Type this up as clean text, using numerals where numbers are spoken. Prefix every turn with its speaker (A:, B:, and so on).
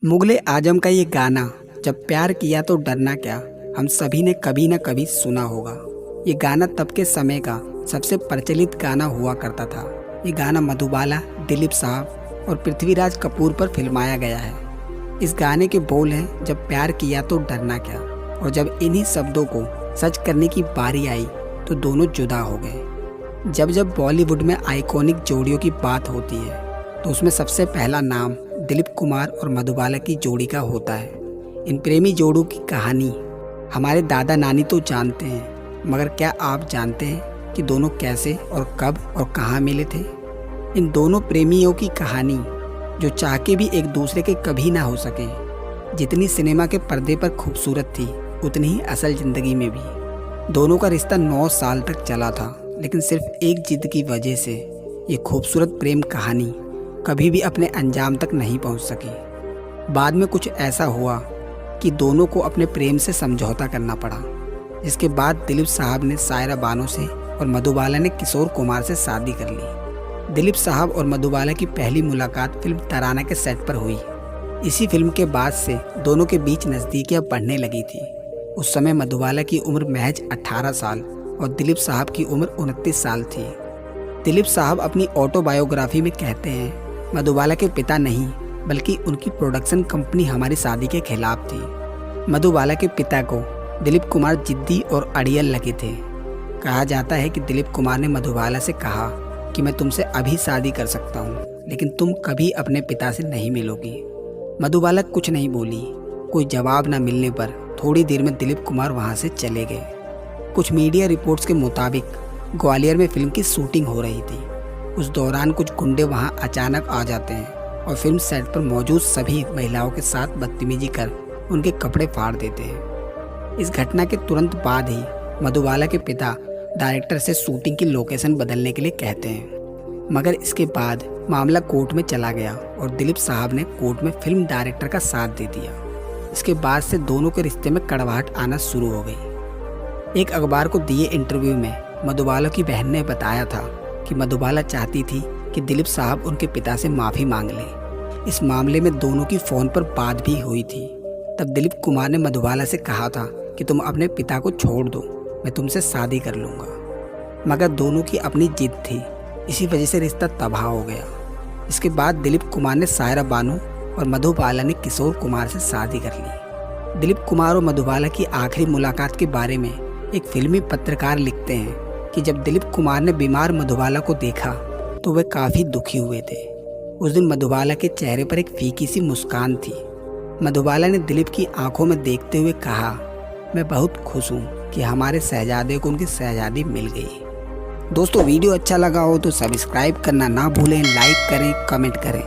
A: मुगले आजम का ये गाना जब प्यार किया तो डरना क्या, हम सभी ने कभी ना कभी सुना होगा। ये गाना तब के समय का सबसे प्रचलित गाना हुआ करता था। ये गाना मधुबाला, दिलीप साहब और पृथ्वीराज कपूर पर फिल्माया गया है। इस गाने के बोल हैं, जब प्यार किया तो डरना क्या। और जब इन्हीं शब्दों को सच करने की बारी आई तो दोनों जुदा हो गए। जब जब बॉलीवुड में आइकॉनिक जोड़ियों की बात होती है तो उसमें सबसे पहला नाम दिलीप कुमार और मधुबाला की जोड़ी का होता है। इन प्रेमी जोड़ों की कहानी हमारे दादा नानी तो जानते हैं, मगर क्या आप जानते हैं कि दोनों कैसे और कब और कहाँ मिले थे। इन दोनों प्रेमियों की कहानी जो चाह के भी एक दूसरे के कभी ना हो सके। जितनी सिनेमा के पर्दे पर खूबसूरत थी, उतनी ही असल ज़िंदगी में भी। दोनों का रिश्ता 9 साल तक चला था, लेकिन सिर्फ एक जिद की वजह से ये खूबसूरत प्रेम कहानी कभी भी अपने अंजाम तक नहीं पहुंच सकी। बाद में कुछ ऐसा हुआ कि दोनों को अपने प्रेम से समझौता करना पड़ा, जिसके बाद दिलीप साहब ने सायरा बानो से और मधुबाला ने किशोर कुमार से शादी कर ली। दिलीप साहब और मधुबाला की पहली मुलाकात फिल्म तराना के सेट पर हुई। इसी फिल्म के बाद से दोनों के बीच नज़दीकियां बढ़ने लगी थी। उस समय मधुबाला की उम्र महज 18 साल और दिलीप साहब की उम्र 29 साल थी। दिलीप साहब अपनी ऑटोबायोग्राफी में कहते हैं, मधुबाला के पिता नहीं बल्कि उनकी प्रोडक्शन कंपनी हमारी शादी के खिलाफ थी। मधुबाला के पिता को दिलीप कुमार जिद्दी और अड़ियल लगे थे। कहा जाता है कि दिलीप कुमार ने मधुबाला से कहा कि मैं तुमसे अभी शादी कर सकता हूँ, लेकिन तुम कभी अपने पिता से नहीं मिलोगी। मधुबाला कुछ नहीं बोली। कोई जवाब न मिलने पर थोड़ी देर में दिलीप कुमार वहाँ से चले गए। कुछ मीडिया रिपोर्ट्स के मुताबिक ग्वालियर में फिल्म की शूटिंग हो रही थी। उस दौरान कुछ गुंडे वहां अचानक आ जाते हैं और फिल्म सेट पर मौजूद सभी महिलाओं के साथ बदतमीजी कर उनके कपड़े फाड़ देते हैं। इस घटना के तुरंत बाद ही मधुबाला के पिता डायरेक्टर से शूटिंग की लोकेशन बदलने के लिए कहते हैं, मगर इसके बाद मामला कोर्ट में चला गया और दिलीप साहब ने कोर्ट में फिल्म डायरेक्टर का साथ दे दिया। इसके बाद से दोनों के रिश्ते में कड़वाहट आना शुरू हो गई। एक अखबार को दिए इंटरव्यू में मधुबाला की बहन ने बताया था कि मधुबाला चाहती थी कि दिलीप साहब उनके पिता से माफ़ी मांग लें। इस मामले में दोनों की फ़ोन पर बात भी हुई थी। तब दिलीप कुमार ने मधुबाला से कहा था कि तुम अपने पिता को छोड़ दो, मैं तुमसे शादी कर लूँगा। मगर दोनों की अपनी जिद थी, इसी वजह से रिश्ता तबाह हो गया। इसके बाद दिलीप कुमार ने सायरा बानो और मधुबाला ने किशोर कुमार से शादी कर ली। दिलीप कुमार और मधुबाला की आखिरी मुलाकात के बारे में एक फिल्मी पत्रकार लिखते हैं कि जब दिलीप कुमार ने बीमार मधुबाला को देखा तो वे काफ़ी दुखी हुए थे। उस दिन मधुबाला के चेहरे पर एक फीकी सी मुस्कान थी। मधुबाला ने दिलीप की आंखों में देखते हुए कहा, मैं बहुत खुश हूँ कि हमारे शहजादे को उनकी शहजादी मिल गई। दोस्तों, वीडियो अच्छा लगा हो तो सब्सक्राइब करना ना भूलें, लाइक करें, कमेंट करें।